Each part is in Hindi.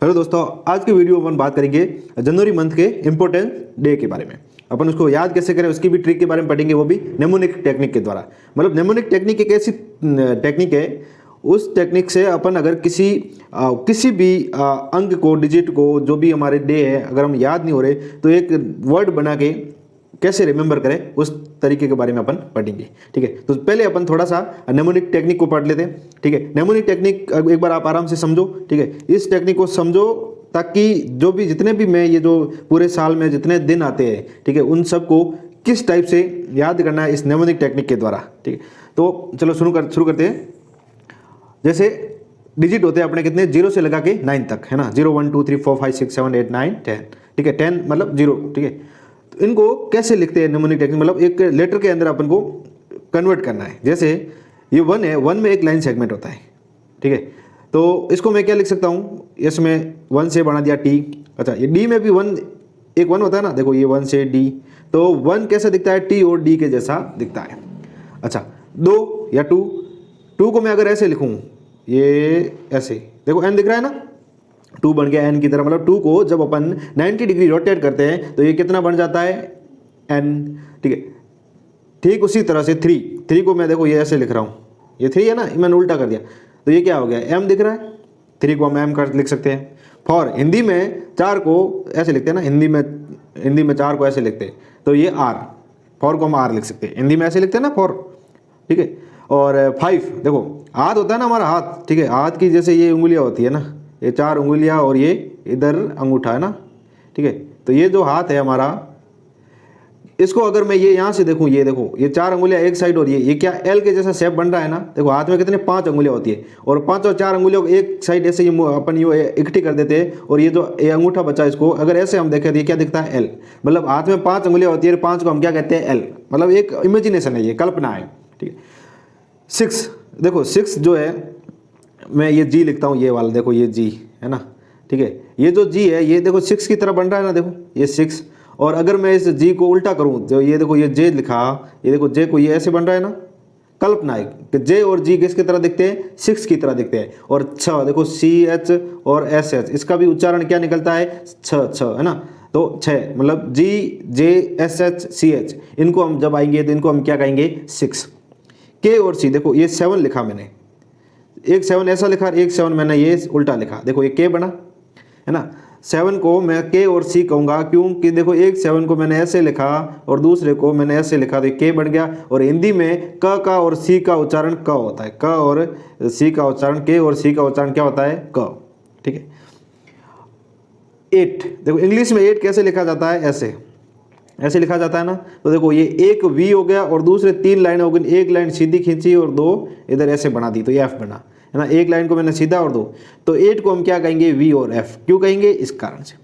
हेलो दोस्तों, आज की वीडियो में अपन बात करेंगे जनवरी मंथ के इम्पोर्टेंट डे के बारे में। अपन उसको याद कैसे करें उसकी भी ट्रिक के बारे में पढ़ेंगे, वो भी नेमोनिक टेक्निक के द्वारा। मतलब नेमोनिक टेक्निक एक ऐसी टेक्निक है, उस टेक्निक से अपन अगर किसी भी अंक को, डिजिट को, जो भी हमारे डे है, अगर हम याद नहीं हो रहे तो एक वर्ड बना के कैसे रिमेंबर करें उस तरीके के बारे में अपन पढ़ेंगे। ठीक है, तो पहले अपन थोड़ा सा नेमोनिक टेक्निक को पढ़ लेते हैं। ठीक है, नेमोनिक टेक्निक एक बार आप आराम से समझो। ठीक है, इस टेक्निक को समझो ताकि जो भी जितने भी मैं ये जो पूरे साल में जितने दिन आते हैं, ठीक है, उन सबको किस टाइप से याद करना है इस नेमोनिक टेक्निक के द्वारा। ठीक है, तो चलो शुरू करते हैं। जैसे डिजिट होते हैं अपने कितने, 0 से लगा के 9 तक, है ना। 0 1 2 3 4 5 6 7 8 9 10। ठीक है, 10 मतलब 0। ठीक है, तो इनको कैसे लिखते हैं नेमोनिक टेक्निक, मतलब एक लेटर के अंदर अपन को कन्वर्ट करना है। जैसे ये 1 है, 1 में एक लाइन सेगमेंट होता है। ठीक है, तो इसको मैं क्या लिख सकता हूँ, इसमें 1 से बना दिया टी। अच्छा, ये डी में भी 1 होता है ना, देखो ये 1 से डी, तो 1 कैसा दिखता है, टी और डी के जैसा दिखता है। अच्छा, 2 या 2 को मैं अगर ऐसे लिखूँ, ये ऐसे देखो एन दिख रहा है ना, 2 बन गया एन की तरह। मतलब 2 को जब अपन 90 डिग्री रोटेट करते हैं तो ये कितना बन जाता है, एन। ठीक है, ठीक उसी तरह से 3 को मैं देखो ये ऐसे लिख रहा हूँ, ये 3 है ना, मैंने उल्टा कर दिया तो ये क्या हो गया, एम दिख रहा है। 3 को हम एम कर लिख सकते हैं। फॉर हिंदी में 4 को ऐसे लिखते हैं ना, हिंदी में 4 को ऐसे लिखते हैं तो ये आर, फॉर को हम आर लिख सकते हैं, हिंदी में ऐसे लिखते हैं ना फॉर। ठीक है, और 5 देखो हाथ होता है ना हमारा हाथ। ठीक है, हाथ की जैसे ये उंगलियां होती है ना, ये 4 उंगलियां और ये इधर अंगूठा है ना। ठीक है, तो ये जो हाथ है हमारा, इसको अगर मैं ये यहाँ से देखूँ, ये देखो ये 4 उंगलियां एक साइड और ये क्या एल के जैसा शेप बन रहा है ना। देखो हाथ में कितने 5 उंगलियां होती है और 5 और 4 उंगलियों को एक साइड ऐसे अपन ये इकट्ठी कर देते हैं और ये जो ये अंगूठा बचा इसको अगर ऐसे हम देखें तो ये क्या दिखता है, एल। मतलब हाथ में 5 उंगलियां होती है, 5 को हम क्या कहते हैं, एल। मतलब एक इमेजिनेशन है, ये कल्पना है। ठीक है, 6 देखो 6 जो है, मैं ये जी लिखता हूँ, ये वाला देखो ये जी है ना। ठीक है, ये जो जी है ये देखो 6 की तरह बन रहा है ना, देखो ये 6। और अगर मैं इस जी को उल्टा करूँ तो ये देखो ये जे लिखा, ये देखो जे को ये ऐसे बन रहा है ना। कल्पना है कि जे और जी किसकी तरह दिखते हैं, 6 की तरह दिखते हैं। और 6 देखो CH और SH, इसका भी उच्चारण क्या निकलता है, 6 है ना। तो 6 मतलब GJSHCH, इनको हम जब आएंगे तो इनको हम क्या कहेंगे, 6। के और सी देखो ये 7 लिखा मैंने, एक 7 ऐसा लिखा, एक 7 मैंने ये उल्टा लिखा, देखो ये के बना है ना। 7 को मैं के और सी कहूँगा क्योंकि देखो एक 7 को मैंने ऐसे लिखा और दूसरे को मैंने ऐसे लिखा तो के बन गया। और हिंदी में क का और सी का उच्चारण क होता है, क और सी का उच्चारण, के और सी का उच्चारण क्या होता है, क। ठीक है, 8 देखो इंग्लिश में 8 कैसे लिखा जाता है, ऐसे लिखा जाता है ना। तो देखो ये एक वी हो गया और दूसरे 3 लाइन हो गई, एक लाइन सीधी खींची और 2 इधर ऐसे बना दी तो ये एफ बना, है ना। एक लाइन को मैंने सीधा और 2, तो 8 को हम क्या कहेंगे, वी और एफ। क्यों कहेंगे, इस कारण से।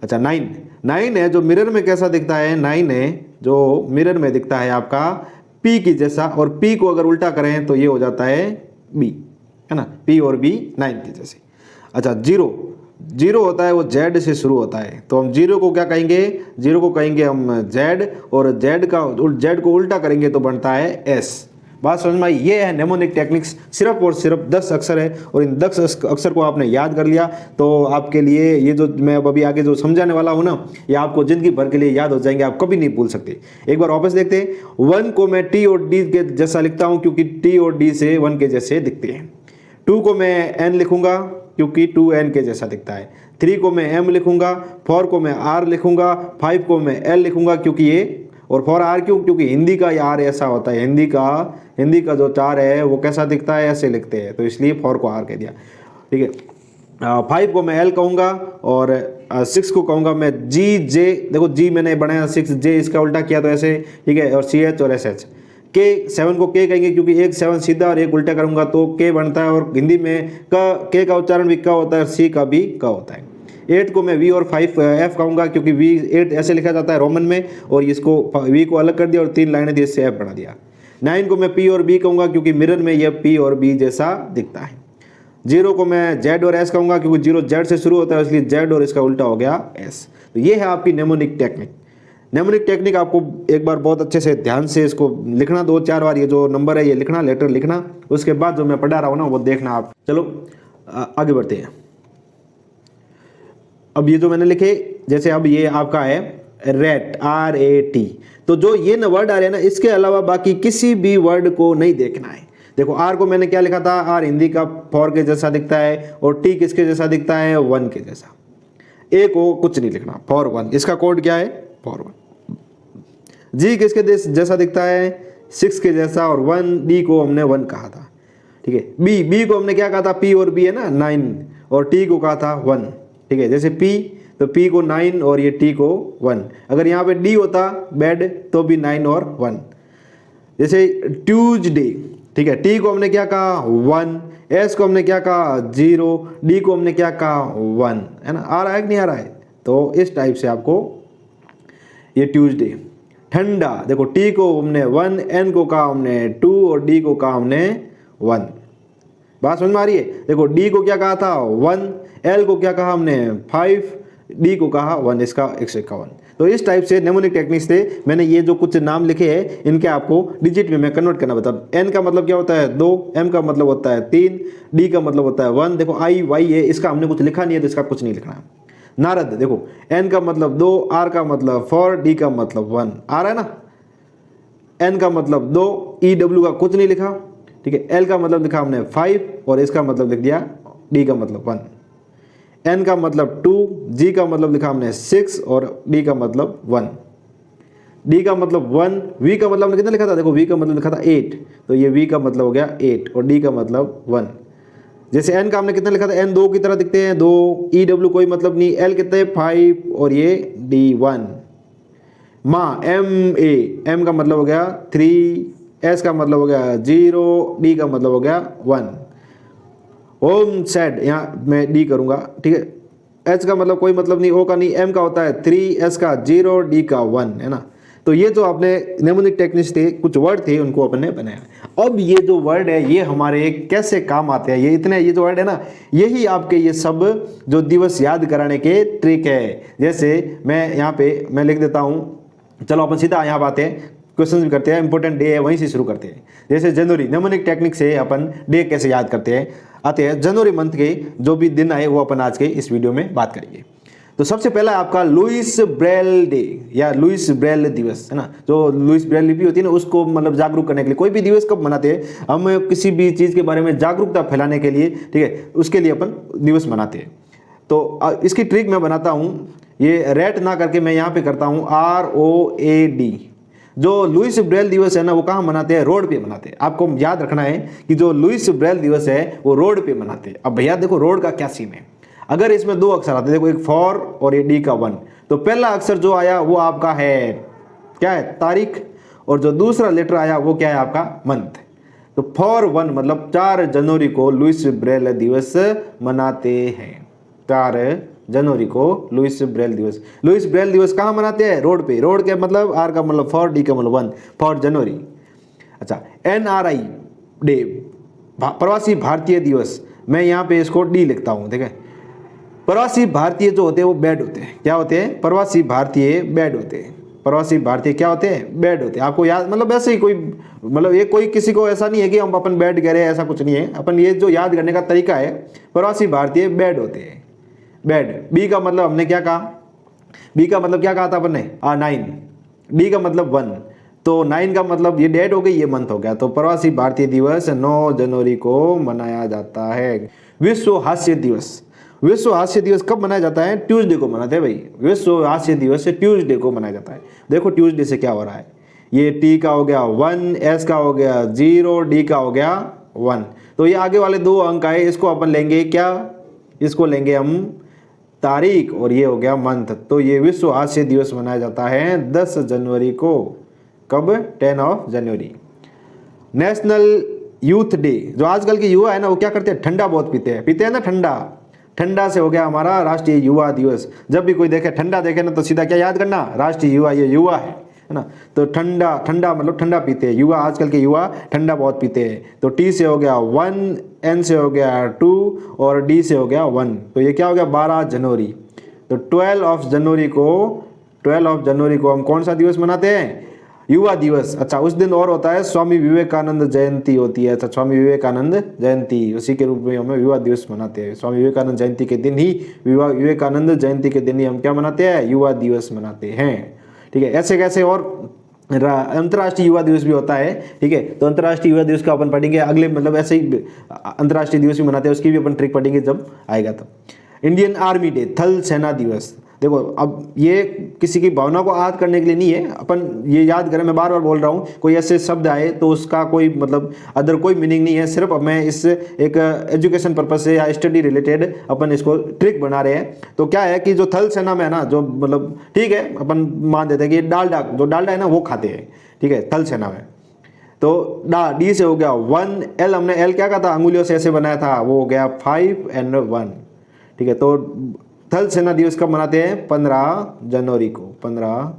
अच्छा, 9 है जो मिरर में कैसा दिखता है, 9 है जो मिरर में दिखता है आपका पी की जैसा, और पी को अगर उल्टा करें तो ये हो जाता है बी, है ना, पी और बी 9 की जैसे। अच्छा, 0 होता है वो जेड से शुरू होता है, तो हम 0 को क्या कहेंगे, 0 को कहेंगे हम जेड, और जेड को उल्टा करेंगे तो बनता है एस। बात समझ में आई। ये है नेमोनिक टेक्निक्स, सिर्फ और सिर्फ 10 अक्षर है और इन 10 अक्षर को आपने याद कर लिया तो आपके लिए ये जो मैं अभी आगे जो समझाने वाला हूँ ना, ये आपको जिंदगी भर के लिए याद हो जाएंगे, आप कभी नहीं भूल सकते। एक बार वापस देखते हैं। 1 को मैं टी और डी के जैसा लिखता हूँ क्योंकि टी और डी से 1 के जैसे दिखते हैं। 2 को मैं एन लिखूंगा क्योंकि 2n के जैसा दिखता है। 3 को मैं m लिखूंगा, 4 को मैं r लिखूंगा, 5 को मैं l लिखूंगा क्योंकि ये, और 4r क्योंकि हिंदी का r ऐसा होता है, हिंदी का जो 4 है वो कैसा दिखता है, ऐसे लिखते हैं, तो इसलिए 4 को r कह दिया। ठीक है, 5 को मैं l कहूँगा और 6 को कहूँगा मैं GJ, देखो G मैंने बनाया 6J, इसका उल्टा किया तो ऐसे। ठीक है, और CH और SH। के 7 को के कहेंगे क्योंकि एक 7 सीधा और एक उल्टा करूंगा तो के बनता है, और हिंदी में के का उच्चारण भी क होता है, सी का भी क होता है। 8 को मैं वी और 5 एफ कहूँगा क्योंकि वी 8 ऐसे लिखा जाता है रोमन में, और इसको वी को अलग कर दिया और 3 लाइनें दी, इससे एफ बना दिया। 9 को मैं पी और बी कहूँगा क्योंकि मिरर में यह पी और बी जैसा दिखता है। 0 को मैं जेड और एस कहूँगा क्योंकि 0 जेड से शुरू होता है, इसलिए जेड और इसका उल्टा हो गया एस। तो ये है आपकी नेमोनिक टेक्निक। नेमोनिक टेक्निक आपको एक बार बहुत अच्छे से ध्यान से इसको लिखना, 2-4 बार ये जो नंबर है ये लिखना, लेटर लिखना, उसके बाद जो मैं पढ़ा रहा हूँ ना वो देखना आप। चलो आगे बढ़ते हैं। अब ये जो मैंने लिखे, जैसे अब ये आपका है रेट, RAT, तो जो ये न वर्ड आ रहे हैं ना, इसके अलावा बाकी किसी भी वर्ड को नहीं देखना है। देखो आर को मैंने क्या लिखा था, आर हिंदी का फॉर के जैसा दिखता है, और टी किसके जैसा दिखता है, 1 के जैसा। ए को कुछ नहीं लिखना, फॉर 1, इसका कोड क्या है, फॉर 1। जी किसके जैसा दिखता है, 6 के जैसा, और 1, डी को हमने 1 कहा था, ठीक है। बी को हमने क्या कहा था, पी और बी है ना 9, और टी को कहा था 1, ठीक है। जैसे पी, तो पी को 9 और ये टी को 1। अगर यहाँ पे डी होता बेड तो भी 9 और 1। जैसे ट्यूजडे, ठीक है, टी को हमने क्या कहा 1, एस को हमने क्या कहा 0, डी को हमने क्या कहा 1, है ना। आ रहा है कि नहीं आ रहा है, तो इस टाइप से आपको ये ट्यूजडे। ठंडा, देखो टी को हमने 1, एन को कहा हमने 2 और डी को कहा हमने 1। बात समझ में आ रही है। देखो डी को क्या कहा था 1, एल को क्या कहा हमने 5, डी को कहा 1, इसका 151। तो इस टाइप से नेमोनिक टेक्निक्स थे। मैंने ये जो कुछ नाम लिखे हैं इनके आपको डिजिट में मैं कन्वर्ट करना बता। एन का मतलब क्या होता है 2, एम का मतलब होता है 3, डी का मतलब होता है 1। देखो आई वाई है, इसका हमने कुछ लिखा नहीं है तो इसका कुछ नहीं लिखना। नारद, देखो एन का मतलब 2, आर का मतलब 4, डी का मतलब 1। आ रहा है ना। एन का मतलब 2, ई डब्ल्यू का कुछ नहीं लिखा, ठीक है। एल का मतलब लिखा हमने 5 और इसका मतलब लिख दिया डी का मतलब 1। एन का मतलब 2, जी का मतलब लिखा हमने 6 और डी का मतलब 1। डी का मतलब 1, वी का मतलब हमने कितना लिखा था, देखो वी का मतलब लिखा था 8, तो ये वी का मतलब हो गया 8 और डी का मतलब 1। जैसे एन का हमने कितना लिखा था, एन 2 की तरह दिखते हैं 2, ई डब्ल्यू कोई मतलब नहीं, एल कितने 5 और ये डी 1। माँ, एम ए, एम का मतलब हो गया 3, एस का मतलब हो गया 0, डी का मतलब हो गया 1। ओम सेड, यहाँ मैं डी करूँगा, ठीक है। एच का मतलब कोई मतलब नहीं, ओ का नहीं, एम का होता है 3, एस का 0, डी का 1, है ना। तो ये जो आपने नेमोनिक टेक्निक्स थे, कुछ वर्ड थे उनको अपने बनाया। अब ये जो वर्ड है ये हमारे कैसे काम आते हैं, ये जो वर्ड है ना, यही आपके ये सब जो दिवस याद कराने के ट्रिक है। जैसे मैं यहाँ पे मैं लिख देता हूँ, चलो अपन सीधा यहाँ बात है, क्वेश्चन भी करते हैं, इंपॉर्टेंट डे है वहीं से शुरू करते हैं। जैसे जनवरी, नेमोनिक टेक्निक से अपन डे कैसे याद करते हैं आते हैं। जनवरी मंथ के जो भी दिन आए वो अपन आज के इस वीडियो में बात करेंगे। तो सबसे पहला आपका लुइस ब्रेल डे या लुइस ब्रेल दिवस, है ना। जो लुइस ब्रेल लिपि होती है ना, उसको मतलब जागरूक करने के लिए कोई भी दिवस कब मनाते हैं, हम किसी भी चीज़ के बारे में जागरूकता फैलाने के लिए, ठीक है, उसके लिए अपन दिवस मनाते हैं। तो इसकी ट्रिक मैं बनाता हूँ, ये रेट ना करके मैं यहाँ पे करता हूँ ROAD। जो लुइस ब्रेल दिवस है ना वो कहाँ मनाते हैं, रोड पे मनाते हैं। आपको याद रखना है कि जो लुइस ब्रेल दिवस है वो रोड पे मनाते हैं। अब भैया देखो रोड का क्या सीन है, अगर इसमें 2 अक्षर आते हैं, देखो एक 4 और ये डी का 1, तो पहला अक्षर जो आया वो आपका है क्या है, तारीख, और जो दूसरा लेटर आया वो क्या है आपका, मंथ। तो 4/1 मतलब 4 जनवरी को लुइस ब्रेल दिवस मनाते हैं। 4 जनवरी को लुइस ब्रेल दिवस। लुइस ब्रेल दिवस कहाँ मनाते हैं, रोड पे। रोड के मतलब आर का मतलब 4, डी का मतलब 1, 4 जनवरी। अच्छा, NRI डे, प्रवासी भारतीय दिवस, मैं यहाँ पे इसको डी लिखता हूँ, ठीक है। प्रवासी भारतीय जो होते हैं वो बैड होते हैं। क्या होते हैं, प्रवासी भारतीय बैड होते हैं। प्रवासी भारतीय क्या होते हैं, बैड होते हैं। आपको याद, मतलब ऐसे ही कोई, मतलब ये कोई किसी को ऐसा नहीं है कि हम अपन बैड कह रहे हैं, ऐसा कुछ नहीं है। अपन ये जो याद करने का तरीका है, प्रवासी भारतीय बैड होते हैं, बैड। बी का मतलब हमने क्या कहा, बी का मतलब क्या कहा था अपन ने, 9, डी का मतलब 1, तो 9 का मतलब ये डेट हो गई, ये मंथ हो गया। तो प्रवासी भारतीय दिवस 9 जनवरी को मनाया जाता है। विश्व हास्य दिवस, विश्व हास्य दिवस कब मनाया जाता है, ट्यूसडे को मनाते हैं भाई। विश्व हास्य दिवस ट्यूसडे को मनाया जाता है। देखो ट्यूसडे से क्या हो रहा है, ये टी का हो गया 1, एस का हो गया 0, डी का हो गया 1। तो ये आगे वाले 2 अंक आए, इसको अपन लेंगे क्या, इसको लेंगे हम तारीख, और ये हो गया मंथ। तो ये विश्व हास्य दिवस मनाया जाता है 10 जनवरी को। कब, 10 जनवरी। नेशनल यूथ डे, जो आजकल के युवा है ना वो क्या करते हैं, ठंडा बहुत पीते हैं ना, ठंडा से हो गया हमारा राष्ट्रीय युवा दिवस। जब भी कोई देखे ठंडा देखे ना तो सीधा क्या याद करना, राष्ट्रीय युवा, ये युवा है ना। तो ठंडा मतलब ठंडा पीते हैं युवा, आजकल के युवा ठंडा बहुत पीते हैं। तो टी से हो गया 1, एन से हो गया 2 और डी से हो गया 1। तो ये क्या हो गया 12 जनवरी। तो 12 जनवरी को हम कौन सा दिवस मनाते हैं, युवा दिवस, अच्छा उस दिन और होता है स्वामी विवेकानंद जयंती होती है। अच्छा स्वामी विवेकानंद जयंती, उसी के रूप में हम युवा दिवस मनाते हैं। स्वामी विवेकानंद जयंती के दिन ही विवेकानंद जयंती के दिन ही हम क्या मनाते हैं, युवा दिवस मनाते हैं। ठीक है, ऐसे कैसे और अंतर्राष्ट्रीय युवा दिवस भी होता है। ठीक है, तो अंतर्राष्ट्रीय युवा दिवस का अपन पढ़ेंगे अगले, मतलब ऐसे ही अंतर्राष्ट्रीय दिवस भी मनाते हैं, उसकी भी अपन ट्रिक पढ़ेंगे जब आएगा तब। इंडियन आर्मी डे, थल सेना दिवस। देखो अब ये किसी की भावना को आहत करने के लिए नहीं है, अपन ये याद करें, मैं बार बार बोल रहा हूँ, कोई ऐसे शब्द आए तो उसका कोई मतलब अदर कोई मीनिंग नहीं है, सिर्फ मैं इस एक एजुकेशन पर्पज से या स्टडी रिलेटेड अपन इसको ट्रिक बना रहे हैं। तो क्या है कि जो थल सेना में है ना, जो मतलब ठीक है अपन मान देते हैं कि डालडा, जो डालडा है ना वो खाते हैं। ठीक है, थल सेना में तो डी से हो गया 1, एल हमने एल क्या कहा था, अंगुलियों से ऐसे बनाया था, वो हो गया 5 और 1। ठीक है, तो थल सेना दिवस कब मनाते हैं, 15 जनवरी को। 15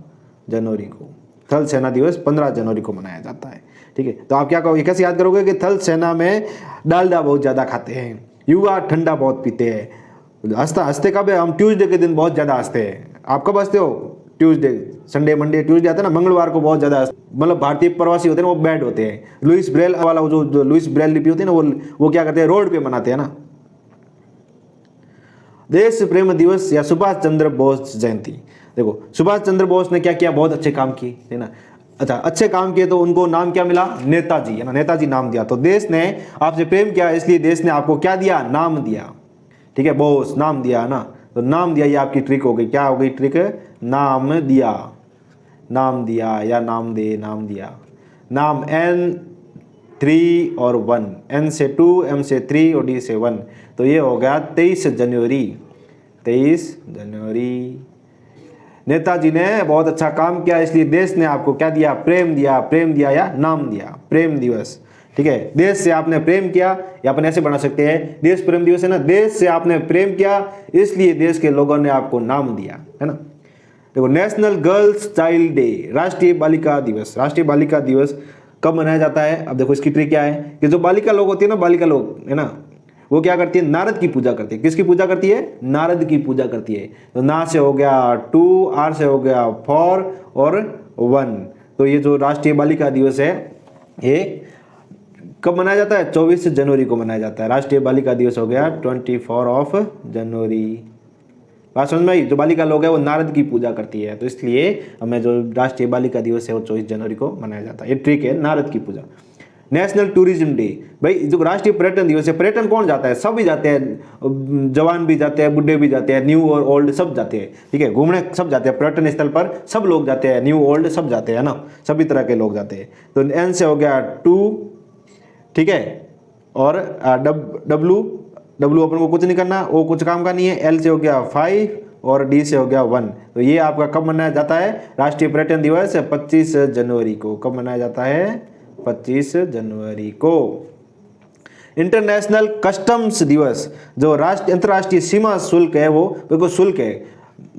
जनवरी को थल सेना दिवस 15 जनवरी को मनाया जाता है। ठीक है, तो आप क्या कहोगे, कैसे याद करोगे कि थल सेना में डालडा बहुत ज़्यादा खाते हैं, युवा ठंडा बहुत पीते हैं। हंसते कब है, हम ट्यूसडे के दिन बहुत ज़्यादा हंसते हैं। आप कब हंसते हो, ट्यूसडे, संडे मंडे ट्यूसडे आता है ना, मंगलवार को बहुत ज़्यादा, मतलब भारतीय प्रवासी होते हैं ना वो बैड होते हैं। लुइस ब्रेल वाला जो लुइस ब्रेल लिपि होती है ना, वो क्या करते हैं, रोड पे मनाते हैं ना। देश प्रेम दिवस या सुभाष चंद्र बोस जयंती। देखो सुभाष चंद्र बोस ने क्या किया, बहुत अच्छे काम किए, है ना। अच्छा अच्छे काम किए तो उनको नाम क्या मिला, नेताजी, है ना, नेताजी नाम दिया। तो देश ने आपसे प्रेम किया, इसलिए देश ने आपको क्या दिया, नाम दिया। ठीक है, बोस नाम दिया है ना, तो नाम दिया, ये आपकी ट्रिक हो गई। क्या हो गई ट्रिक, नाम दिया, नाम दिया या नाम दे, नाम दिया। नाम N 3 और 1, N से 2, M से 3 और D से 1। तो ये हो गया 23 जनवरी। 23 जनवरी नेताजी ने बहुत अच्छा काम किया, इसलिए देश ने आपको क्या दिया, प्रेम दिया। प्रेम दिया या नाम दिया, प्रेम दिवस। ठीक है, देश से आपने प्रेम किया, या अपन ऐसे बना सकते हैं, देश प्रेम दिवस है ना, देश से आपने प्रेम किया इसलिए देश के लोगों ने आपको नाम दिया, है ना। देखो नेशनल गर्ल्स चाइल्ड डे, राष्ट्रीय बालिका दिवस। राष्ट्रीय बालिका दिवस कब मनाया जाता है, अब देखो इसकी ट्रिक क्या है कि जो बालिका लोग होती है ना, बालिका लोग है ना, वो क्या करती है, नारद की पूजा करती है। किसकी पूजा करती है, नारद की पूजा करती है। तो ना से हो गया 2, आर से हो गया 4 और 1। तो ये जो राष्ट्रीय बालिका दिवस है ये कब मनाया जाता है, 24 जनवरी को मनाया जाता है। राष्ट्रीय बालिका दिवस हो गया 24 जनवरी। बात समझ में आई, जो बालिका लोग है वो नारद की पूजा करती है, तो इसलिए हमें जो राष्ट्रीय बालिका दिवस है वो 24 जनवरी को मनाया जाता है। ये ट्रिक है, नारद की पूजा। नेशनल टूरिज्म डे, भाई जो राष्ट्रीय पर्यटन दिवस है, पर्यटन कौन जाता है, सभी जाते हैं, जवान भी जाते हैं, बुढ़े भी जाते हैं, न्यू और ओल्ड सब जाते हैं। ठीक है, घूमने सब जाते हैं, पर्यटन स्थल पर सब लोग जाते हैं, न्यू ओल्ड सब जाते हैं ना, सभी तरह के लोग जाते हैं। तो एन से हो गया 2, ठीक है, और डब्लू अपन को कुछ नहीं करना, वो कुछ काम का नहीं है। एल से हो गया 5 और डी से हो गया 1। तो ये आपका कब मनाया जाता है, राष्ट्रीय पर्यटन दिवस 25 जनवरी को। कब मनाया जाता है, 25 जनवरी को। इंटरनेशनल कस्टम्स दिवस, जो अंतर्राष्ट्रीय सीमा शुल्क है, वो बिल्कुल शुल्क है,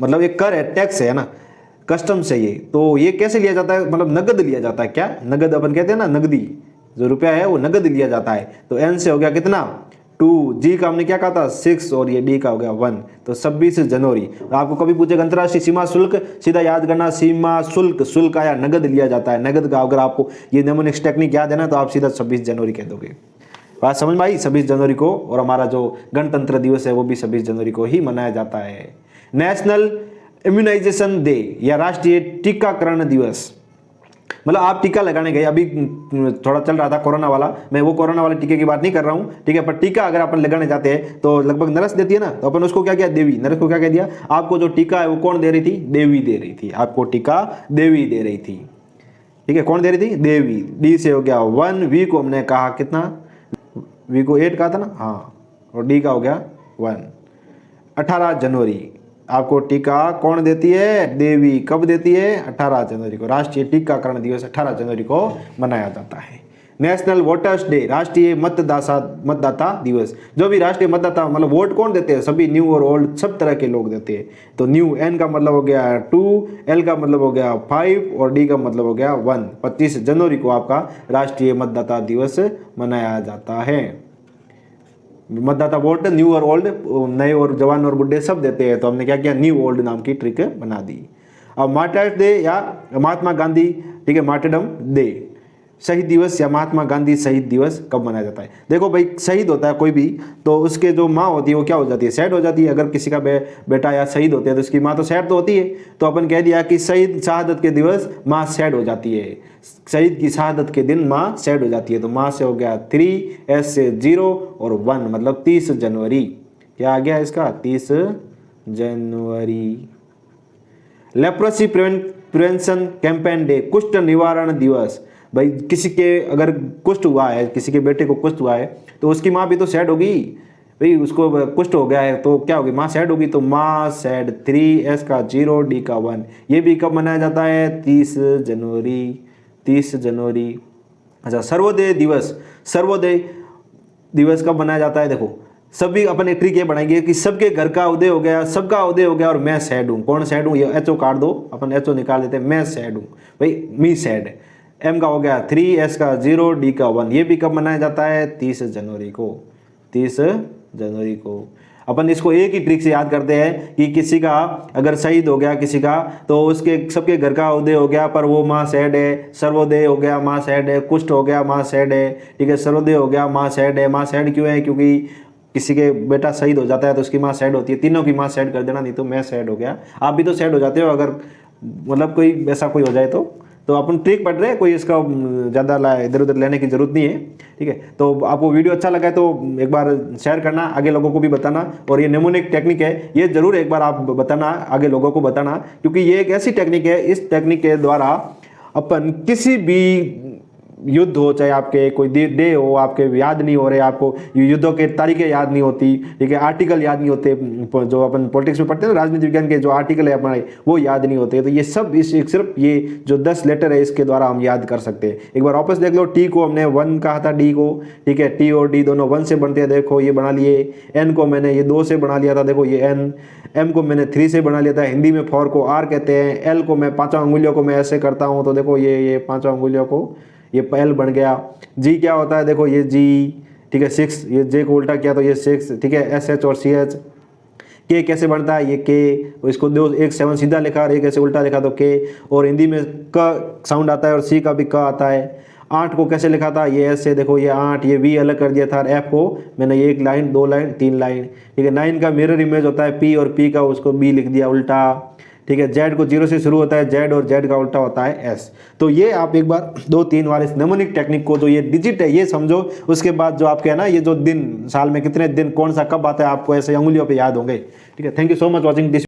मतलब एक कर है, टैक्स है ना, कस्टम्स है ये। तो ये कैसे लिया जाता है, मतलब नगद लिया जाता है। क्या नगद, अपन कहते हैं ना नगदी, जो रुपया है वो नगद लिया जाता है। तो एन से हो गया कितना 2, जी का हमने क्या कहा था 6 और ये डी का हो गया 1। तो 26 जनवरी। आपको कभी पूछेगा अंतर्राष्ट्रीय सीमा शुल्क, सीधा याद करना सीमा शुल्क, शुल्क आया नगद लिया जाता है, नगद का। अगर आपको ये नेमोनिक्स टेक्निक याद है ना, तो आप सीधा 26 जनवरी कह दोगे। बात समझ में आई, 26 जनवरी को। और हमारा जो गणतंत्र दिवस है वो भी 26 जनवरी को ही मनाया जाता है। नेशनल इम्यूनाइजेशन डे या राष्ट्रीय टीकाकरण दिवस, मतलब आप टीका लगाने गए, अभी थोड़ा चल रहा था कोरोना वाला, मैं वो कोरोना वाले टीके की बात नहीं कर रहा हूँ, ठीक है, पर टीका अगर अपन लगाने जाते हैं तो लगभग नर्स देती है ना, तो अपन उसको क्या किया, देवी। नर्स को क्या कह दिया, आपको जो टीका है वो कौन दे रही थी, देवी दे रही थी। आपको टीका देवी दे रही थी, ठीक है, कौन दे रही थी, देवी। डी से हो गया 1, वी को हमने कहा कितना, वी को 8 कहा था ना, हाँ, और डी का हो गया 1। 18 जनवरी आपको टीका कौन देती है, देवी। कब देती है, 18 जनवरी को। राष्ट्रीय टीकाकरण दिवस 18 जनवरी को मनाया जाता है। नेशनल वोटर्स डे, राष्ट्रीय मतदाता दिवस। जो भी राष्ट्रीय मतदाता, मतलब वोट कौन देते हैं, सभी न्यू और ओल्ड सब तरह के लोग देते हैं। तो न्यू, एन का मतलब हो गया 2, एल का मतलब हो गया 5 और डी का मतलब हो गया 1। 25 जनवरी को आपका राष्ट्रीय मतदाता दिवस मनाया जाता है। मतदाता वोट न्यू और ओल्ड, नए और जवान और बुढ़े सब देते हैं, तो हमने क्या किया, न्यू ओल्ड नाम की ट्रिक बना दी। अब मार्टर्स डे या महात्मा गांधी ठीक है, मार्टरडम डे, शहीद दिवस या महात्मा गांधी शहीद दिवस कब मनाया जाता है। देखो भाई, शहीद होता है कोई भी तो उसके जो माँ होती है वो क्या हो जाती है, सैड हो जाती है। अगर किसी का बेटा या शहीद होते हैं तो उसकी माँ तो सैड तो होती है। तो अपन कह दिया कि शहीद शहादत के दिवस माँ सैड हो जाती है, शहीद की शहादत के दिन माँ सैड हो जाती है। तो माँ से हो गया 3, एस से 0 और 1 मतलब 30 जनवरी। क्या आ गया इसका, 30 जनवरी। लेप्रोसी प्रिवेंशन कैंपेन डे, कुष्ठ निवारण दिवस। भाई किसी के अगर कुष्ठ हुआ है, किसी के बेटे को कुष्ठ हुआ है तो उसकी माँ भी तो सैड होगी भाई, उसको कुष्ठ हो गया है तो क्या होगी, माँ सैड होगी। तो माँ सैड, 3, एस का 0, डी का 1। ये भी कब मनाया जाता है, 30 जनवरी, 30 जनवरी। अच्छा, सर्वोदय दिवस, सर्वोदय दिवस कब मनाया जाता है। देखो सभी अपन एक ट्रिक ये बनाएंगे कि सबके घर का उदय हो गया, सबका उदय हो गया और मैं सैड हूँ। कौन सैड हूँ, ये एचओ काट दो, अपन एचओ निकाल देते हैं, मैं सैड हूँ भाई, मी सैड। एम का हो गया 3, एस का 0, डी का 1। ये भी कब मनाया जाता है, 30 जनवरी को, 30 जनवरी को। अपन इसको एक ही ट्रिक से याद करते हैं कि किसी का अगर शहीद हो गया किसी का तो उसके सबके घर का उदय हो गया पर वो माँ सैड है, सर्वोदय हो गया माँ सैड है, कुष्ठ हो गया माँ सैड है, ठीक है, सर्वोदय हो गया माँ सैड है। माँ सैड क्यों है, क्योंकि किसी के बेटा शहीद हो जाता है तो उसकी माँ सैड होती है। तीनों की माँ सैड कर देना, नहीं तो मैं सैड हो गया। आप भी तो सैड हो जाते हो अगर मतलब कोई ऐसा कोई हो जाए तो अपन ट्रिक पढ़ रहे हैं, कोई इसका ज़्यादा इधर उधर लेने की जरूरत नहीं है, ठीक है। तो आपको वीडियो अच्छा लगा है तो एक बार शेयर करना, आगे लोगों को भी बताना। और ये नेमोनिक टेक्निक है, ये जरूर एक बार आप बताना, आगे लोगों को बताना, क्योंकि ये एक ऐसी टेक्निक है, इस टेक्निक के द्वारा अपन किसी भी युद्ध हो, चाहे आपके कोई डे हो आपके याद नहीं हो रहे, आपको युद्धों के तारीखें याद नहीं होती, ठीक है, आर्टिकल याद नहीं होते, जो अपन पॉलिटिक्स में पढ़ते हैं ना, राजनीति विज्ञान के जो आर्टिकल है अपने वो याद नहीं होते। तो ये सब इस सिर्फ ये जो 10 लेटर है इसके द्वारा हम याद कर सकते हैं। एक बार वापस देख लो, टी को हमने 1 कहा था, डी को, ठीक है, टी और डी दोनों 1 से बनते हैं, देखो ये बना लिए। एन को मैंने ये 2 से बना लिया था, देखो ये एन। एम को मैंने 3 से बना लिया था, हिंदी में 4 को आर कहते हैं। एल को मैं 5 अंगुलियों को मैं ऐसे करता हूँ, तो देखो ये 5 अंगुलियों को ये एल बन गया। जी क्या होता है, देखो ये जी, ठीक है, 6, ये जे को उल्टा किया तो ये 6, ठीक है, एस एच और सी एच। के कैसे बनता है, ये के, इसको दो, एक 7 सीधा लिखा और एक ऐसे उल्टा लिखा तो के। और हिंदी में क साउंड आता है और सी का भी क आता है। 8 को कैसे लिखा था, ये ऐसे, देखो ये 8, ये वी अलग कर दिया था। और एफ को मैंने 1 लाइन 2 लाइन 3 लाइन, ठीक है। 9 का मिरर इमेज होता है पी, और पी का उसको बी लिख दिया उल्टा, ठीक है। जेड को 0 से शुरू होता है जेड, और जेड का उल्टा होता है एस। तो ये आप एक बार 2-3 बार इस नेमोनिक टेक्निक को, जो ये डिजिट है ये समझो, उसके बाद जो आपके है ना, ये जो दिन साल में कितने दिन कौन सा कब आता है आपको ऐसे अंगुलियों पे याद होंगे, ठीक है। Thank you so much watching this.